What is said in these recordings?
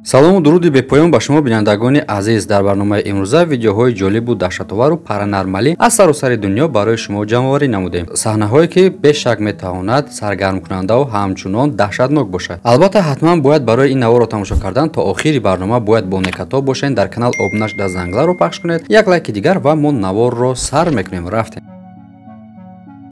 салому дуруди бепоён ба шумо бинандагони азиз. Дар барномаи имрӯза видеоҳои ҷолибу даҳшатовару паранормалӣ аз саросари дунё барои шумо ҷамъоварӣ намудем. Саҳнаҳое ки бешак метавонад саргармкунандаву ҳамчунон даҳшатнок бошад. Албатта ҳатман бояд барои ин наворро тамошо кардан то охири барнома бояд бо некато бошед. Дар канал Обу Нашда Зангиларо пахш кунед. Як лайки дигар ва мо наворро сар мекунем. Рафтем.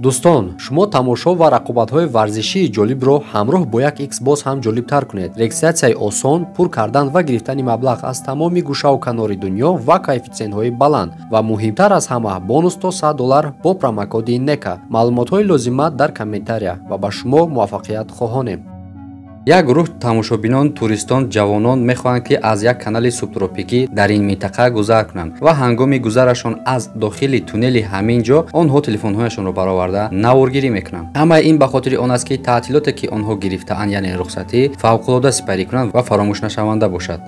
дӯстон, шумо тамошо ва рақобатҳои варзишии ҷолибро ҳамроҳ бо як Xbox ҳам ҷолибтар кунед. Регистратсияи осон, пур кардан ва гирифтани маблағ аз тамоми гӯшаву канори дунё ва коэффициентҳои баланд ва муҳимтар аз ҳама бонус то $100 бо промокоди NECA. Маълумотҳои лозима дар комментария ва ба шумо муваффақият хоҳонем. як гурӯҳ тамошобинон туристон ҷавонон мехоҳанд ки аз як канали субтропикӣ дар ин минтақа гузар кунанд ва ҳангоми гузарашон аз дохили туннели ҳамин ҷо онҳо телефонҳояшонро бароварда наворгирӣ мекунанд. ҳамаи ин ба хотири он аст ки таътилоте ки онҳо гирифтаанд, яъне рухсатӣ, фавқулода сипарӣ кунанд ва фаромӯшнашаванда бошад.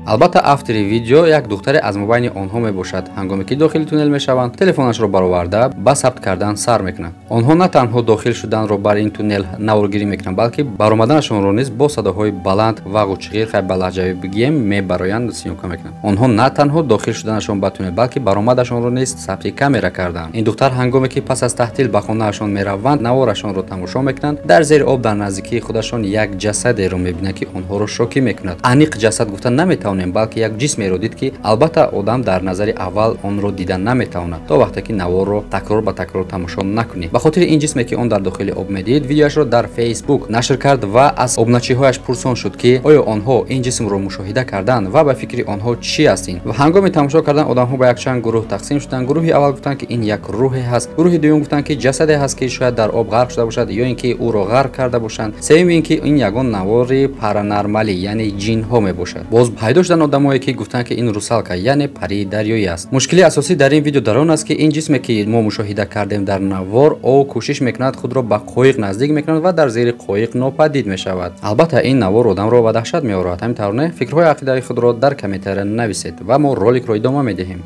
албатта автори видео як духтаре аз мобайни онҳо мебошад. ҳангоме ки дохили туннел мешаванд, телефонашро бароварда ба сабт кардан сар мекунанд. онҳо на танҳо дохил шуданро бар ин туннел наворгирӣ мекунанд, балки баромаданашонро низ бо садоҳои баланд ва ғучғир, хай ба лаҳҷави бигем мебароянд, сиёмка мекунанд. онҳо на танҳо дохил шуданашон ба туннел, балки баромадашонро низ сабти камера карданд. ин духтар ҳангоме ки пас аз таҳтил ба хонаашон мераванд, наворашонро тамошо мекунанд. дар зери об дар наздикии худашон як ҷасадеро мебинанд ки онҳоро шокӣ мекунад. аниқ ҷасад гуфтан наметавонем, балки як ҷисмеро дид ки албатта одам дар назари аввал онро дида наметавонад то вақте ки наворро такрор ба такрор тамошо накунӣ. ба хотири ин ҷисме ки он дар дохили об медид, видеоашро дар Facebook нашр кард ва аз обначиҳояш пурсон шуд ки оё онҳо ин ҷисмро мушоҳида карданд ва ба фикри онҳо чӣ ҳастин. ва ҳангоми тамошо кардан одамҳо ба якчанд гурӯҳ тақсим шуданд. гурӯҳи аввал гуфтанд ки ин як рӯҳе ҳаст, гурӯҳи дуюм гуфтанд ки ҷасаде ҳаст ки шояд дар об ғарқ шуда бошад ё ин ки ӯро ғарқ карда бошанд. севими ин ки ин ягон навори паранормалӣ, яъне ҷинҳо мебошад. боз пайдо шуданд одамое ки гуфтанд ки ин русалка, яъне парии дарёӣ аст. мушкили асосӣ дар ин видео дар он аст ки ин ҷисме ки мо мушоҳида кардем дар навор, о кӯшиш мекунад худро ба қоиқ наздик мекунад ва дар зери қоиқ нопадид мешавад. албатта ин навор одамро ба даҳшат меорад. ҳамин тавр фикрҳои ақидаи худро дар комментария нависед ва мо роликро идома медиҳем.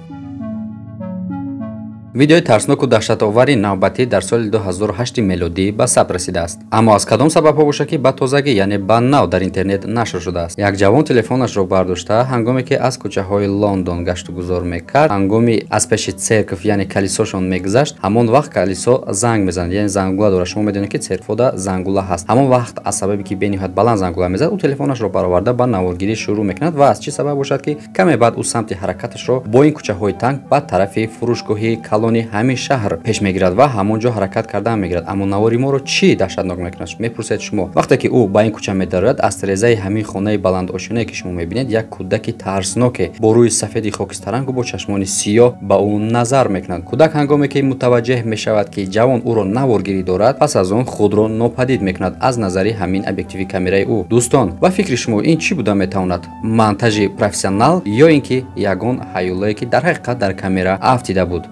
видеои тарсноку даҳшатовари навбатӣ дар соли 2008 мелодӣ ба сабт расидааст. аммо аз кадом сабабҳо бошад ки ба тозагӣ, яъне ба нав дар интернет нашр шудааст. як ҷавон телефонашро бардошта, ҳангоме ки аз кӯчаҳои Лондон гашту гузор мекард, ҳангоми аз пеши церкв, яъне калисошон мегузашт, ҳамон вақт калисо занг мезанад, яъне зангула дорад. шумо медонед ки церквода зангула ҳаст. ҳамон вақт аз сабаби ки бениҳоят баланд зангула мезад, ӯ телефонашро бароварда ба наворгирӣ шурӯъ мекунад ва аз чӣ сабаб бошад ки каме баъд ӯ самти ҳаракаташро бо ин кӯчаҳои танг ба тарафи фурӯшгоҳи калони ҳамин шаҳр пеш мегирад ва ҳамон ҷо ҳаракат кардан мегирад. аммо навори моро чӣ даҳшатнок мекунад, мепурсед шумо? вақте ки ӯ ба ин кӯча медарояд, аз тирезаи ҳамин хонаи баландошинае ки шумо мебинед, як кӯдаки тарсноке бо рӯи сафеди хокистарангу бо чашмони сиёҳ ба ӯ назар мекунад. кӯдак ҳангоме ки мутаваҷҷеҳ мешавад ки ҷавон ӯро наворгирӣ дорад, пас аз он худро нопадид мекунад аз назари ҳамин объективи камераи ӯ. дӯстон, ба фикри шумо ин чӣ буда метавонад? монтажи профессионал ё ин ки ягон ҳаюлае ки дар ҳақиқат дар камера афтида буд?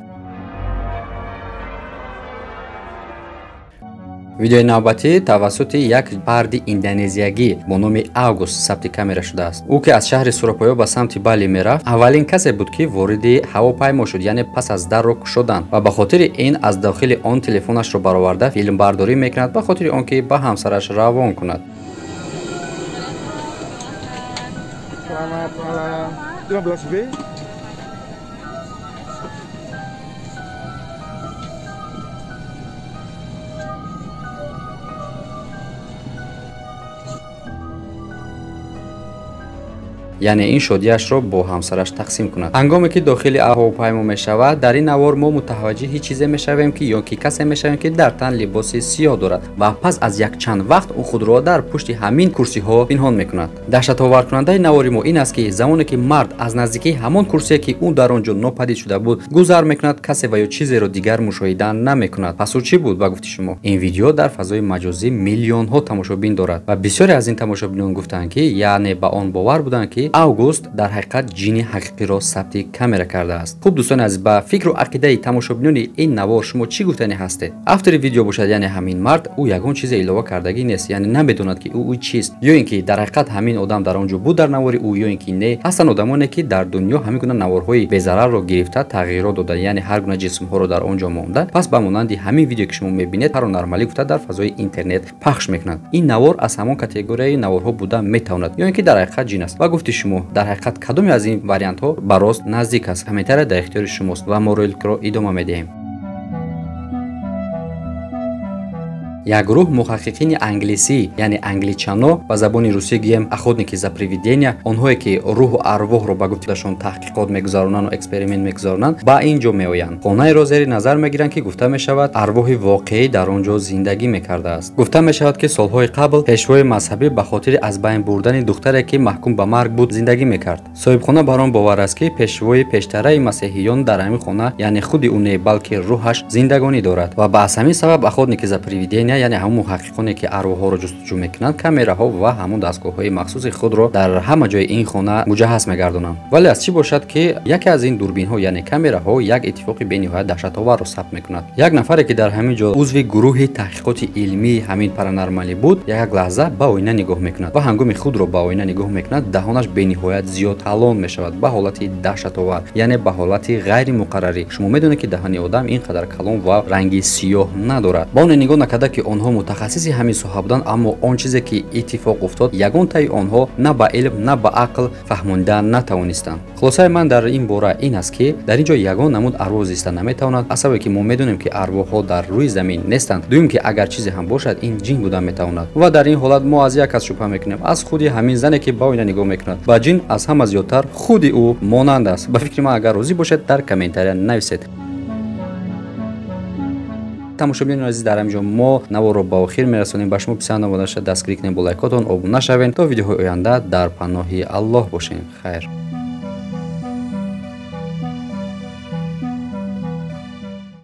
видеои навбатӣ тавассути як фарди индонезиягӣ бо номи Август сабти камера шудааст. ӯ ки аз шаҳри Сурапоё ба самти Бали мерафт, аввалин касе буд ки вориди ҳавопаймо шуд, яъне пас аз дарро кушоданд ва ба хотири ин аз дохили он телефонашро бароварда филмбардорӣ мекунад, ба хотири он ки ба ҳамсараш равон кунад. Selamat malam. 15B. яъне ин шодиашро бо ҳамсараш тақсим кунад. ҳангоме ки дохили ҳавопаймо мешавад, дар ин навор мо мутаваҷҷиҳи чизе мешавем ки ё ки касе мешавем ки дар тан либоси сиёҳ дорад ва пас аз якчанд вақт ӯ худро дар пушти ҳамин курсиҳо пинҳон мекунад. даҳшатоваркунандаи навори мо ин аст ки замоне ки мард аз наздикии ҳамон курсие ки ӯ дар он ҷо нопадид шуда буд гузар мекунад, касе ва ё чизеро дигар мушоҳида намекунад. пас ӯ чӣ буд ба гуфти шумо? ин видео дар фазои маҷозӣ миллионҳо тамошобин дорад ва бисёре аз ин тамошобинон гуфтанд ки, яъне ба он бовар буданд ки ки август дар ҳақиқат ҷини ҳақиқиро сабти камера кардааст. хуб дӯстон азиз, ба фикру ақидаи тамошобинони ин навор шумо чӣ гуфтанӣ ҳастед? автори видео бошад, яъне ҳамин мард, ӯ ягон чизе илова кардагӣ нест, яъне намедонад ки ӯ чист, ё ин ки дар ҳақиқат ҳамин одам дар он ҷо буд дар навори ӯ, ё ин ки не. ҳастанд одамоне ки дар дунё ҳамин гуна наворҳои безарарро гирифта тағйирот дода, яъне ҳар гуна ҷисмҳоро дар он ҷо монда. пас ба монанди ҳамин видео ки шумо мебинед паронормалӣ гуфта дар фазои интернет пахш мекунад. ин навор аз ҳамон категорияи наворҳо буда метавонад, ё ин ки дар ҳақиқат ҷин аст. ва гуфти шумо дар ҳақиқат кадоме аз ин вариантҳо ба рост наздик аст? комментария дар ихтиёри шумост ва мо роликро идома медиҳем. як гурӯҳ муҳаққиқини англисӣ, яъне англичано, ба забони русӣ гӯем охотники за привидения, онҳое ки рӯҳу арвоҳро ба гуфташон таҳқиқот мегузаронанд ва эксперимент мегузаронанд, ба ин ҷо меоянд. хонаеро зери назар мегиранд ки гуфта мешавад арвоҳи воқеӣ дар он ҷо зиндагӣ мекардааст. гуфта мешавад ки солҳои қабл пешвои мазҳабӣ ба хотири аз байн бурдани духтаре ки маҳкум ба марг буд зиндагӣ мекард. соҳибхона бар он бовар аст ки пешвои пештараи масеҳиён дар ҳамин хона, яъне худи ӯ не, балки рӯҳаш зиндагонӣ дорад ва ба аз ҳамин сабаб охотники за привидения, яъне ҳамон муҳаққиқоне ки арвоҳҳоро ҷустуҷӯ мекунанд, камераҳо ва ҳамон дастгоҳҳои махсуси худро дар ҳама ҷои ин хона муҷаҳҳаз мегардонанд. вале аз чӣ бошад ки яке аз ин дурбинҳо, яъне камераҳо, як иттифоқи бениҳоят даҳшатоварро сабт мекунад. як нафаре ки дар ҳамин ҷо узви гурӯҳи таҳқиқоти илмии ҳамин паранормалӣ буд, як лаҳза ба оина нигоҳ мекунад ва ҳангоми худро ба оина нигоҳ мекунад, даҳонаш бениҳоят зиёд калон мешавад ба ҳолати даҳшатовар, яъне ба ҳолати ғайримуқаррарӣ. шумо медонед ки таҳани одам ин қадар калон ва ранги сиёҳ надорад. ба он нигоҳ накарда ки онҳо мутахассиси ҳамин соҳа буданд, аммо он чизе ки иттифоқ уфтод, ягон таи онҳо на ба илм, на ба ақл фаҳмонда натавонистанд. хулосаи ман дар ин бора ин аст ки дар ин ҷо ягон намуд арвоҳ зиста наметавонад, аз сабабе ки мо медонем ки арвоҳҳо дар рӯи замин нестанд. дуюм ки агар чизе ҳам бошад, ин ҷин буда метавонад. ва дар ин ҳолат мо аз як кас шубҳа мекунем, аз худи ҳамин зане ки ба оина нигоҳ мекунад. ба ҷин аз ҳама зиёдтар худи ӯ монанд аст. ба фикри ман агар розӣ бошед, дар комментария нависед. тамошобинони азиз, дар ҳамин ҷо мо наворро ба охир мерасонем. ба шумо писанд намода шуд, дастгирӣ кунед, бо лайкотон обуна шавед то видеоҳои оянда дар паноҳи аллоҳ бошем. хайр.